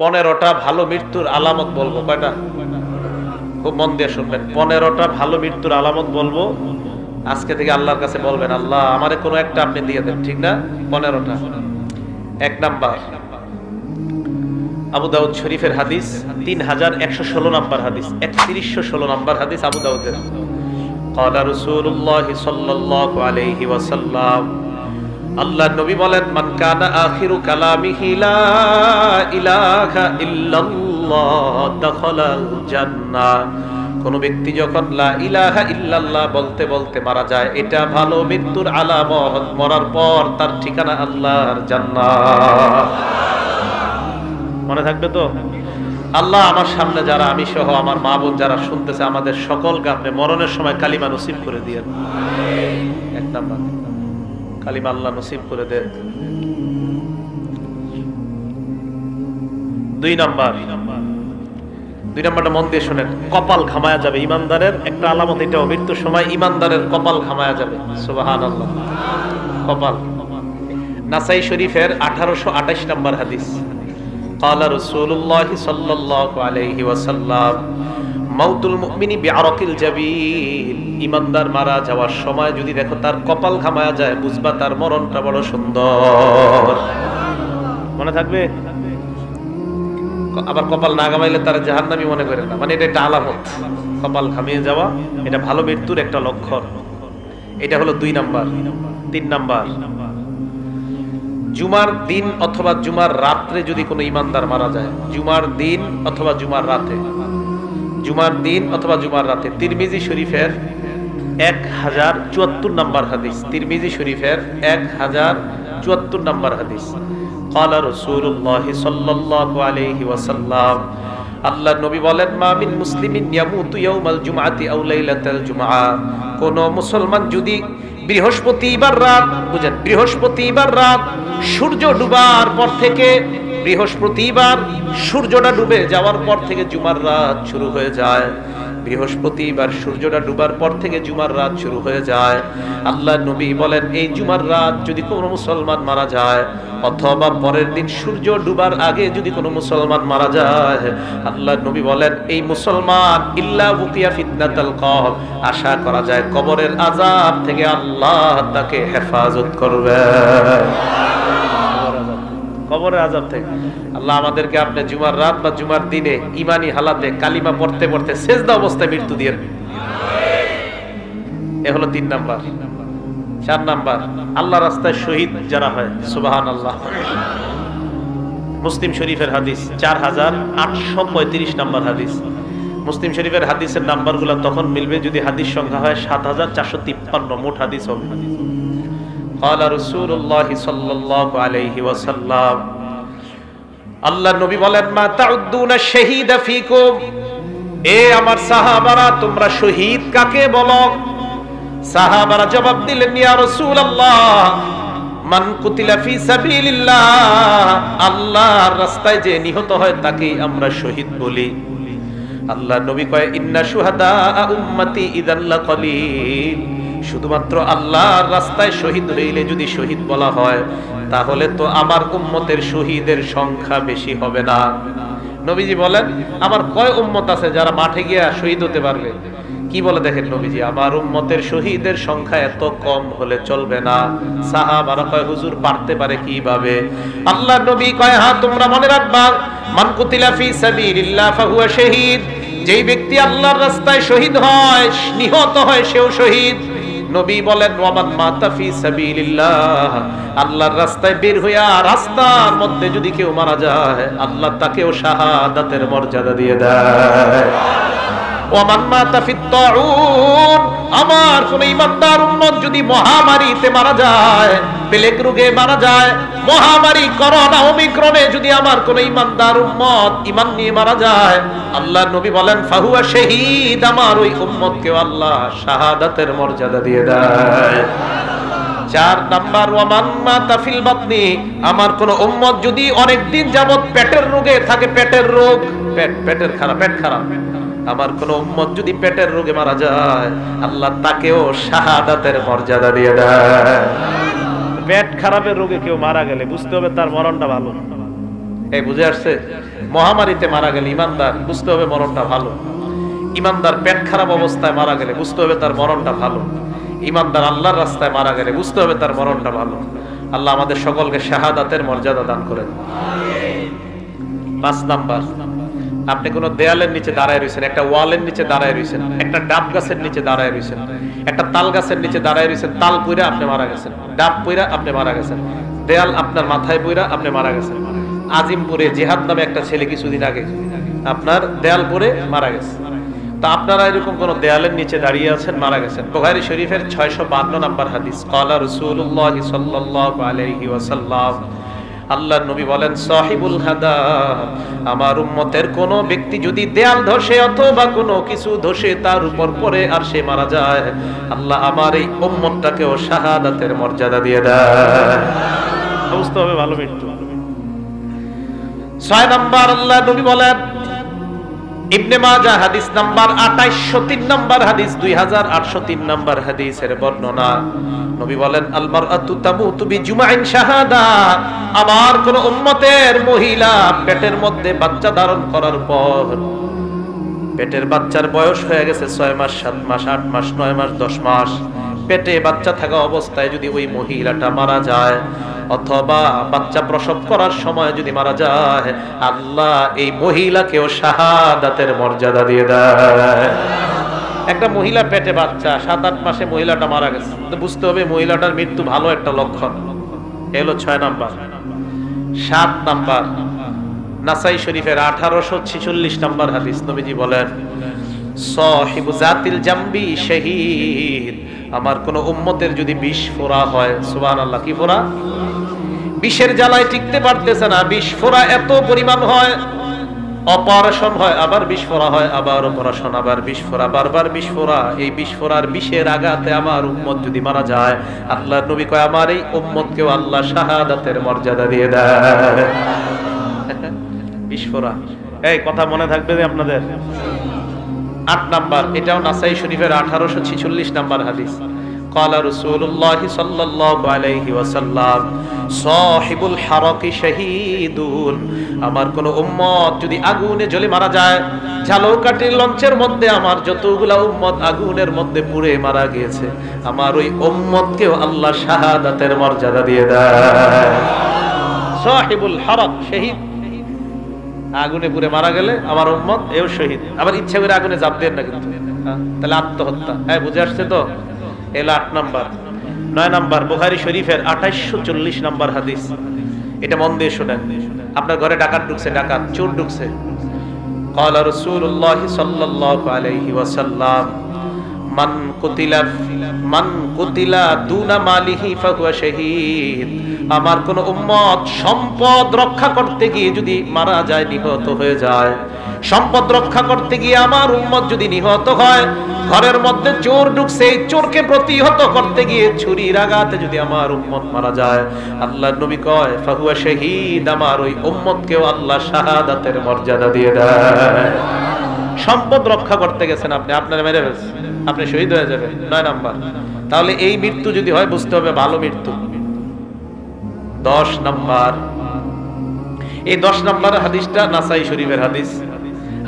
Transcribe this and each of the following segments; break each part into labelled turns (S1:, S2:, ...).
S1: 15টা ভালো মৃত্যুর আলামত বলবো। কয়টা? খুব মন দিয়ে শুনবেন। 15টা ভালো মৃত্যুর আলামত বলবো। আজকে থেকে আল্লাহর কাছে বলবেন, আল্লাহ আমারে কোনো একটা আপনি দিয়ে দেন, ঠিক না? 15টা। 1 নাম্বার, আবু দাউদ শরীফের হাদিস, 3116 নাম্বার হাদিস, 3116 নাম্বার হাদিস আবু দাউদের। ক্বালা রাসূলুল্লাহ সাল্লাল্লাহু আলাইহি ওয়াসাল্লাম, আল্লাহর নবী বলেন, মান কানা আখিরু কালামিহি লা ইলাহা ইল্লাল্লাহ দাখালাল জান্নাহ। কোন ব্যক্তি যখন লা ইলাহা ইল্লাল্লাহ বলতে বলতে মারা যায়, এটা ভালো মৃত্যুর আলামত। মরার পর তার ঠিকানা আল্লাহর জান্নাত। মনে থাকবে তো? আল্লাহ আমার সামনে যারা, আমি সহ আমার মা বোন যারা শুনতেছে, আমাদের সকলকে আপনি মরণের সময় কালিমা নসিব করে দিয়েন। 1 নাম্বার, কালিমা আল্লাহ নসিব করে দেন। 2 নাম্বারটা মন দিয়ে শুনেন, কপাল ঘামায়া যাবে। ইমানদারের একটা আলামত এটাও, মৃত্যুর সময় ইমানদারের কপাল ঘামায়া যাবে। সুবহানাল্লাহ। কপাল। নাসাই শরীফের 1828 নাম্বার হাদিস। ক্বালা রাসূলুল্লাহ সাল্লাল্লাহু আলাইহি ওয়াসাল্লাম, মাউতুল মুমিনি বিআরাকিল জাবিল। ইমানদার মারা যাওয়ার সময় যদি দেখো তার কপাল ঘামায়া যায়, বুঝবা তার মরণটা বড় সুন্দর। মনে থাকবে? আবার কপাল না ঘামাইলে তার জাহান্নামী মনে করে না, মানে এটা একটা আলামত। কপাল ঘামিয়ে যাওয়া এটা ভালো মৃত্যুর একটা লক্ষণ। এটা হলো 2 নাম্বার। 3 নাম্বার, জুমার দিন অথবা জুমার রাত্রে যদি কোনো ইমানদার মারা যায়, জুমার দিন অথবা জুমার রাতে, জুমার দিন অথবা জুমার রাতে। তিরমিজি শরীফের 1074 নাম্বার হাদিস। তিরমিজি শরীফের 1074 নাম্বার হাদিস। ক্বালা রাসূলুল্লাহ সাল্লাল্লাহু আলাইহি ওয়াসাল্লাম, আল্লাহর নবী বলেন, মা মিন মুসলিমিন ইয়ামুতু ইয়াউমাল জুমআতি আও লাইলাতাল জুমআ। কোন মুসলমান যদি বৃহস্পতিবার রাত, বুঝেন, বৃহস্পতিবার রাত সূর্য ডুবার পর থেকে, বৃহস্পতিবার সূর্যটা ডুবে যাওয়ার পর থেকে জুমার রাত শুরু হয়ে যায়। বৃহস্পতিবার সূর্যটা ডুবার পর থেকে জুমার রাত শুরু হয়ে যায়। আল্লাহর নবী বলেন, এই জুমার রাত যদি কোনো মুসলমান মারা যায়, অথবা পরের দিন সূর্য ডুবার আগে যদি কোনো মুসলমান মারা যায়, আল্লাহর নবী বলেন, এই মুসলমান ইল্লা বুকিয়া ফিতনাতাল কবর, আশা করা যায় কবরের আযাব থেকে আল্লাহ তাকে হেফাজত করবে। কবরের আযাব থেকে আল্লাহ আমাদেরকে আপনি জুমার রাত বা জুমার দিনে ঈমানি হালাতে কালিমা পড়তে পড়তে সেজদা অবস্থায় মৃত্যু দিয়ে দিন। এ হলো 3 নাম্বার। 4 নাম্বার, আল্লাহর রাস্তায় শহীদ যারা হয়, সুবহানাল্লাহ। মুসলিম শরীফের হাদিস 4835 নাম্বার হাদিস। মুসলিম শরীফের হাদিসের নাম্বারগুলো তখন মিলবে যদি হাদিস সংখ্যা হয় 7453, মোট হাদিস হবে। ক্বালা রাসূলুল্লাহ সাল্লাল্লাহু আলাইহি ওয়াসাল্লাম, আল্লাহর নবী বলেন, মা তাউদ্দুনা শাহীদা ফীকুম। এ আমার সাহাবারা, তোমরা শহীদ কাকে বলো? সাহাবারা জবাব দিলেন, ইয়া রাসূলুল্লাহ, মান কুতিলা ফি সাবিলিল্লাহ, আল্লাহর রাস্তায় যে নিহত হয় তাকেই আমরা শহীদ বলি। আল্লাহর নবী কয়, ইন্না শুহাদা উম্মতি ইযাল লাকালিল। শুধুমাত্র আল্লাহর রাস্তায় শহীদ হইলে যদি শহীদ বলা হয়, তাহলে তো আমার উম্মতের শহীদের সংখ্যা বেশি হবে না। নবীজি বলেন, আমার কয় উম্মত আছে যারা মাঠে গিয়া শহীদ হতে পারবে? কি বলে দেখেন নবীজি, আমার উম্মতের শহীদের সংখ্যা এত কম হলে চলবে না। সাহাবারা কয়, হুজুর পারতে পারে কিভাবে? আল্লাহর নবী কয়, হ্যাঁ তোমরা মনে রাখবা, মান কুতিলা ফি সাবিলিল্লাহ ফাহুয়া শাহীদ। যেই ব্যক্তি আল্লাহর রাস্তায় শহীদ হয়, নিহত হয়, সেও শহীদ। নবী বলেন, ওয়ামান মাতা ফি সাবিলিল্লাহ, আল্লাহর রাস্তায় বের হইয়া রাস্তার মধ্যে যদি কেউ মারা যায়, আল্লাহ তাকেও শাহাদাতের মর্যাদা দিয়ে দেয়। ওয়ামান মাতা ফিত তাউন, আমার কোন ইমানদার উম্মত যদি মহামারীতে মারা যায়, প্লেগ রোগে মারা যায়, মহামারী করোনা ওমিক্রনে যদি আমার কোন ইমানদার উম্মত ঈমান নিয়ে মারা যায়, আল্লাহর নবী বলেন, ফাহুয়া শাহীদ, আমার ওই উম্মতকে আল্লাহ শাহাদাতের মর্যাদা দিয়ে দেয়। 4 নাম্বার, ওয়ামান মাতা ফিল বাতনি, আমার কোন উম্মত যদি অনেক দিন যাবত পেটের রোগে থাকে, পেটের রোগ, পেটের খারাপ, পেট খারাপ, আমার কোন উম্মত যদি পেটের রোগে মারা যায়, আল্লাহ তাকেও শাহাদাতের মর্যাদা দিয়ে দেয়। পেট খারাপের রোগে কেউ মারা গেলে বুঝতে হবে তার মরণটা ভালো। এই বুঝে আসছে? মহামারীতে মারা গেলে ইমানদার বুঝতে হবে মরণটা ভালো। ইমানদার পেট খারাপ অবস্থায় মারা গেলে বুঝতে হবে তার মরণটা ভালো। ইমানদার আল্লাহর রাস্তায় মারা গেলে বুঝতে হবে তার মরণটা ভালো। আল্লাহ আমাদের সকলকে শাহাদাতের মর্যাদা দান করেন। 5 নাম্বার, আপনি কোন দেয়ালের নিচে দাঁড়ায় রয়েছেন, একটা ওয়ালের নিচে দাঁড়ায় রয়েছেন, একটা ডাব গাছের নিচে দাঁড়ায় রয়েছেন, একটা তাল গাছের নিচে দাঁড়ায় রয়েছেন, তাল পুইরা আপনি মারা গেছেন, ডাব পুইরা আপনি মারা গেছেন, দেয়াল আপনার মাথায় পুইরা আপনি মারা গেছেন। আজিমপুরে জিহাদ নামে একটা ছেলে কিছুদিন আগে আপনার দেয়াল পরে মারা গেছে। তা আপনারা এরকম কোন দেয়ালের নিচে দাঁড়িয়ে আছেন, মারা গেছেন। বুখারী শরীফের 652 নম্বর হাদিস, ক্বালা রাসূলুল্লাহ সাল্লাল্লাহু আলাইহি ওয়াসাল্লাম, আল্লাহর নবী বলেন, সাহিবুল হাদা, আমার উম্মতের কোন ব্যক্তি যদি দেয়াল ধসে অথবা কোনো কিছু ধসে তার উপর পড়ে আর সে মারা যায়, আল্লাহ আমার এই উম্মতটাকেও শাহাদাতের মর্যাদা দিয়ে দেয়। বুঝতে হবে ভালো মৃত্যু। 6 নাম্বার, আল্লাহর নবী বলেন, ইবনে মাজাহ হাদিস নাম্বার 2803 নাম্বার হাদিস, 2803 নাম্বার হাদিসের বর্ণনা, নবী বলেন, আল মারআতু তামুতু বিজুমাইন শাহাদা, আমার কোন উম্মতের মহিলা পেটের মধ্যে বাচ্চা ধারণ করার পর, পেটের বাচ্চার বয়স হয়ে গেছে 6 মাস, 7 মাস, 8 মাস, 9 মাস, 10 মাস, পেটে বাচ্চা থাকা অবস্থায় যদি ওই মহিলাটা মারা যায় অথবা বাচ্চা প্রসব করার সময় যদি মারা যায়, আল্লাহ এই মহিলাকেও শাহাদাতের মর্যাদা দিয়ে দেয়। একটা মহিলা পেটে বাচ্চা, 7-8 মাসে মহিলাটা মারা গেছে, তো বুঝতে হবে মহিলাটার মৃত্যু ভালো একটা লক্ষণ। এলো 6 নাম্বার। 7 নাম্বার, নাসাই শরীফের 1846 নাম্বার হাদিস, নবীজি বলেন, সাহিবু জাতিল জামবি শহীদ, আমার কোন উম্মতের যদি বিষ ফোড়া হয়, সুবহানাল্লাহ, কি ফোড়া? বিষের জ্বালায় টিকতে পারতেছে না, বিষ ফোড়া এত পরিমাণ হয়, অপারেশন হয়, আবার বিষ ফোড়া হয়, আবার অপারেশন, আবার বিষ ফোড়া, বারবার বিষ ফোড়া, এই বিষ ফোড়ার বিষের আঘাতে আমার উম্মত যদি মারা যায়, আল্লাহর নবী কয় আমার এই উম্মতকেও আল্লাহ শাহাদাতের মর্যাদা দিয়ে দেয়। বিষ ফোড়া, এই কথা মনে থাকবে যে আপনাদের। 8 নাম্বার, এটাও নাসাই শরীফের 1846 নাম্বার হাদিস, ক্বালা রাসূলুল্লাহ সাল্লাল্লাহু আলাইহি ওয়াসাল্লাম, সাহিবুল হারাকি শাহীদুন, আমার কোন উম্মত যদি আগুনে জ্বলে মারা যায়, ঝালকাঠির লঞ্চের মধ্যে আমার যতগুলা উম্মত আগুনের মধ্যে পুড়ে মারা গিয়েছে, আমার ওই উম্মতকেও আল্লাহ শাহাদাতের মর্যাদা দিয়ে দেয়। সাহিবুল হারাক, শহীদ, আগুনে পুড়ে মারা গেলে আমার উম্মত এও শহীদ। আবার ইচ্ছা করে আগুনে জাপ দেন না কিন্তু, তাহলে আত্মহত্যা। হ্যাঁ, বুঝে আসছে তো? এলো 8 নাম্বার। 9 নাম্বার, বুখারী শরীফের 2840 নাম্বার হাদিস, এটা মন দিয়ে শুনেন। আপনার ঘরে ডাকাত ঢুকছে, ডাকাত চোর ঢুকছে, ক্বালা রাসূলুল্লাহ সাল্লাল্লাহু আলাইহি ওয়াসাল্লাম, মান কুতিলা দুনা মালিহি ফাহুয়া শাহীদ, আমার কোন উম্মত সম্পদ রক্ষা করতে গিয়ে যদি মারা যায়, নিহত হয়ে যায়, সম্পদ রক্ষা করতে গিয়ে আমার উম্মত যদি নিহত হয়, ঘরের মধ্যে চোর ঢুকছে, এই চোরকে প্রতিহত করতে গিয়ে ছুরির আঘাতে যদি আমার উম্মত মারা যায়, আল্লাহর নবী কয় ফাহুয়া শাহীদ, আমার ওই উম্মতকেও আল্লাহ শাহাদাতের মর্যাদা দিয়ে দেয়। সম্পদ রক্ষা করতে গেছেন আপনি, আপনার মেরে ফেলছে, আপনি শহীদ হয়ে যাবেন। 9 নাম্বার। তাহলে এই মৃত্যু যদি হয় বুঝতে হবে ভালো মৃত্যু। 10 নাম্বার, এই 10 নাম্বার হাদিসটা নাসাই শরীফের হাদিস,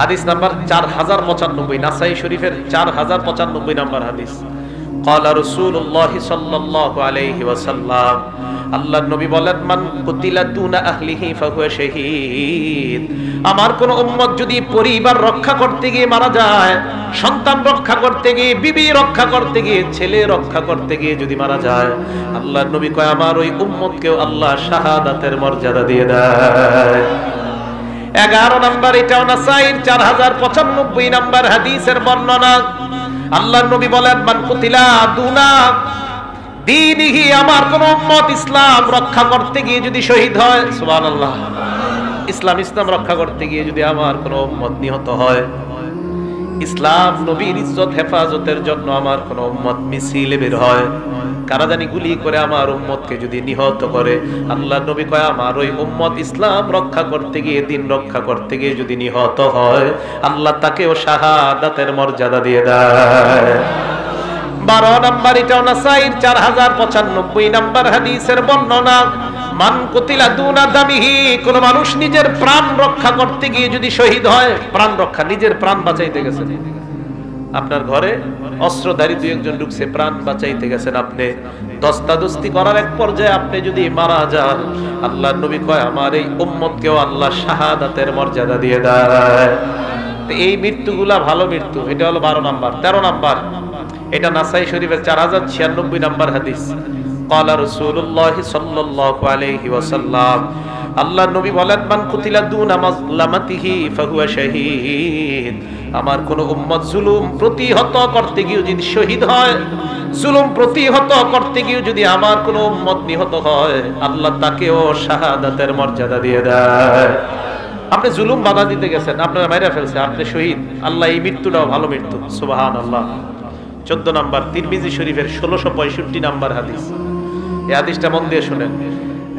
S1: হাদিস নাম্বার 4095, নাসাই শরীফের 4095 নাম্বার হাদিস, ক্বালা রাসূলুল্লাহ সাল্লাল্লাহু আলাইহি ওয়াসাল্লাম, আল্লাহর নবী বলেন, মান কুতিলা দুনা আহলিহি ফাহুয়া শাহীদ, আমার কোন উম্মত যদি পরিবার রক্ষা করতে গিয়ে মারা যায়, সন্তান রক্ষা করতে গিয়ে, বিবি রক্ষা করতে গিয়ে, ছেলে রক্ষা করতে গিয়ে যদি মারা যায়, আল্লাহর নবী কয় আমার ওই উম্মতকেও আল্লাহ শাহাদাতের মর্যাদা দিয়ে দেয়। 11 নাম্বার, এটাও নাসাইর 4095 নাম্বার হাদিসের বর্ণনা, আল্লাহর নবী বলেন, মান কুতিলা দুনা দীনিহি, আমার কোন উম্মত ইসলাম রক্ষা করতে গিয়ে যদি শহীদ হয়, সুবহানাল্লাহ, ইসলাম রক্ষা করতে গিয়ে যদি আমার কোন উম্মত নিহত হয়, ইসলাম নবীর ইজ্জত হেফাজতের জন্য আমার কোন উম্মত মিছিলে বের হয়, কারা জানি গুলি করে আমার উম্মতকে যদি নিহত করে, আল্লাহর নবী কয় আমার ওই উম্মত ইসলাম রক্ষা করতে গিয়ে, দিন রক্ষা করতে গিয়ে যদি নিহত হয়, আল্লাহ তাকেও শাহাদাতের মর্যাদা দিয়ে দেয়। 12 নাম্বার, এটাও নাসাইর 4095 নাম্বার হাদিসের বর্ণনা। মান কুতিলা দুনা দামিহি, কোন মানুষ নিজের প্রাণ রক্ষা করতে গিয়ে যদি শহীদ হয়, প্রাণ রক্ষা, নিজের প্রাণ বাঁচাইতে গেছেন, আপনার ঘরে অস্ত্রধারী দুই একজন ঢুকছে, প্রাণ বাঁচাইতে গেছেন, আপনি দস্তাদস্তি করার এক পর্যায়ে আপনি যদি মারা যান, আল্লাহর নবী কয় আমার এই উম্মতকেও আল্লাহ শাহাদাতের মর্যাদা দিয়ে দেয়। এই মৃত্যুগুলা ভালো মৃত্যু। এটা হলো 12 নাম্বার। 13 নাম্বার, এটা নাসাই শরীফের 4096 নাম্বার হাদিস। ক্বালা রাসূলুল্লাহ সাল্লাল্লাহু আলাইহি ওয়াসাল্লাম, আল্লাহর নবী বলেন মান কুতিলা দুনা মাজলামাতিহি ফাহুয়া শাহীদ। আমার কোন উম্মত জুলুম প্রতিহত করতে গিয়ে যদি শহীদ হয়, জুলুম প্রতিহত করতে গিয়ে যদি আমার কোন উম্মত নিহত হয়, আল্লাহ তাকেও শাহাদাতের মর্যাদা দিয়ে দেয়। আপনি জুলুম বাধা দিতে গেছেন, আপনারা মাইরা ফেলছে, আপনি শহীদ, আল্লাহ এই মৃত্যুটাও ভালো মৃত্যু। সুবহানাল্লাহ। 14 নাম্বার, তিরমিজি শরীফের 1665 নাম্বার হাদিস। এই হাদিসটা মন দিয়ে শুনেন।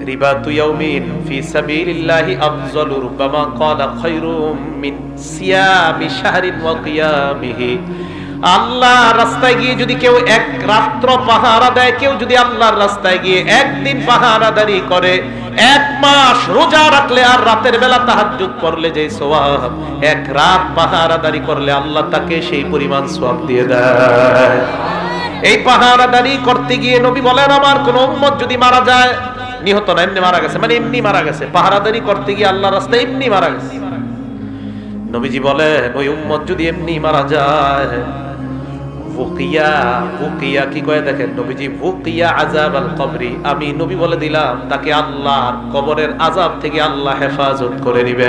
S1: রিবাতু ইয়াউমিন ফি সাবিলিল্লাহি আফযালু রুবামা ক্বালা খায়রুম মিন সিয়ামি শাহরিন ওয়া কিয়ামিহি। আল্লাহর রাস্তায় গিয়ে যদি কেউ এক রাত্র পাহারা দেয়, কেউ যদি আল্লাহর রাস্তায় গিয়ে একদিন পাহারাদারি করে, এক মাস রোজা রাখলে আর রাতের বেলা তাহাজ্জুদ করলে যে সওয়াব, এক রাত পাহারাদারি করলে আল্লাহ তাকে সেই পরিমাণ সওয়াব দিয়ে দেয়। এই পাহারাদারি করতে গিয়ে নবী বলেন আমার কোন উম্মত যদি মারা যায়, নিহত না, এমনি মারা গেছে, মানে এমনি মারা গেছে, পাহারাদারি করতে গিয়ে আল্লাহর রাস্তায় এমনি মারা গেছে, নবীজি বলেন ওই উম্মত যদি এমনি মারা যায়, ওকিয়া, ওকিয়া কি কয় দেখেন নবীজি, ওকিয়া আযাবাল কবরি, আমি নবী বলে দিলাম তাকে আল্লাহর কবরের আযাব থেকে আল্লাহ হেফাজত করে নেবে।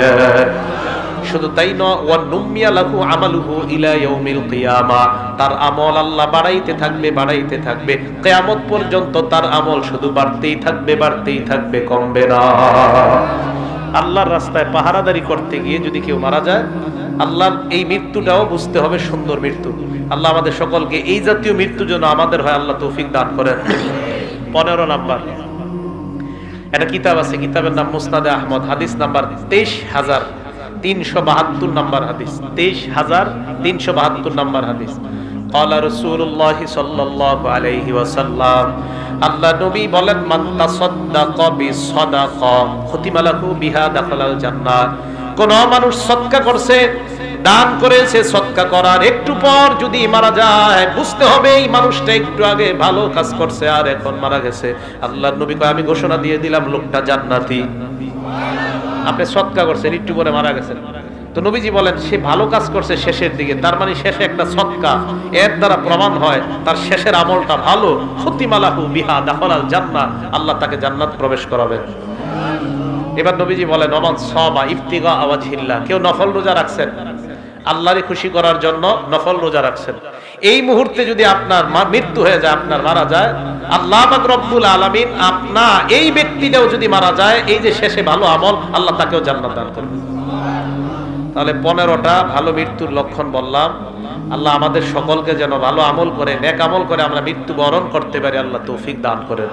S1: শুধু তাই নয়, ওয়া নুমিয়া লাহু আমালুহু ইলা ইয়াউমিল কিয়ামা, তার আমল আল্লাহ বাড়াইতে থাকবে, বাড়াইতে থাকবে, কিয়ামত পর্যন্ত তার আমল শুধু বাড়তেই থাকবে, বাড়তেই থাকবে, কমবে না। আল্লাহর রাস্তায় পাহারাদারি করতে গিয়ে যদি কেউ মারা যায়, আল্লাহর এই মৃত্যুটাও বুঝতে হবে সুন্দর মৃত্যু। আল্লাহ আমাদের সকলকে এই জাতীয় মৃত্যু যেন আমাদের হয় আল্লাহ তৌফিক দান করেন। 15 নাম্বার, একটা কিতাব আছে, কিতাবের নাম মুসনাদে আহমদ, হাদিস নাম্বার 23372 নাম্বার হাদিস, 23372 নাম্বার হাদিস। ক্বালা রাসূলুল্লাহ সাল্লাল্লাহু আলাইহি ওয়াসাল্লাম, আল্লাহ নবী বলেন মান তাসাদদাকা বিসাদাকা খুতিমা লাহু বিহা দাখালাল জান্নাহ। কোন মানুষ সদকা করছে, দান করেছে, সদকা করার একটু পর যদি মারা যায়, বুঝতে হবে এই মানুষটা একটু আগে ভালো কাজ করছে আর এখন মারা গেছে, আল্লাহর নবী কয় আমি ঘোষণা দিয়ে দিলাম লোকটা জান্নাতি। আপনি সদকা করছেন, একটু পরে মারা গেছেন, তো নবীজি বলেন সে ভালো কাজ করছে শেষের দিকে, তার মানে শেষে একটা সদকা, এর দ্বারা প্রমাণ হয় তার শেষের আমলটা ভালো। খুতিমা লাহু বিহা দাখালাল জান্নাহ, আল্লাহ তাকে জান্নাত প্রবেশ করাবেন। এবার নবীজি বলেন ওমান সাবা ইফতিগা ওয়াজহিল্লাহ, কেউ নফল রোজা রাখছেন, আল্লাহরে খুশি করার জন্য নফল রোজা রাখছেন, এই মুহূর্তে যদি আপনার মৃত্যু হয়ে যায়, আপনার মারা যায়, আল্লাহ পাক রব্বুল আলামিন আপনা এই ব্যক্তিটাও যদি মারা যায়, এই যে শেষে ভালো আমল, আল্লাহ তাকেও জান্নাত দান করবেন। তাহলে 15টা ভালো মৃত্যুর লক্ষণ বললাম। আল্লাহ আমাদের সকলকে যেন ভালো আমল করে, নেক আমল করে আমরা মৃত্যুবরণ করতে পারি, আল্লাহ তৌফিক দান করেন।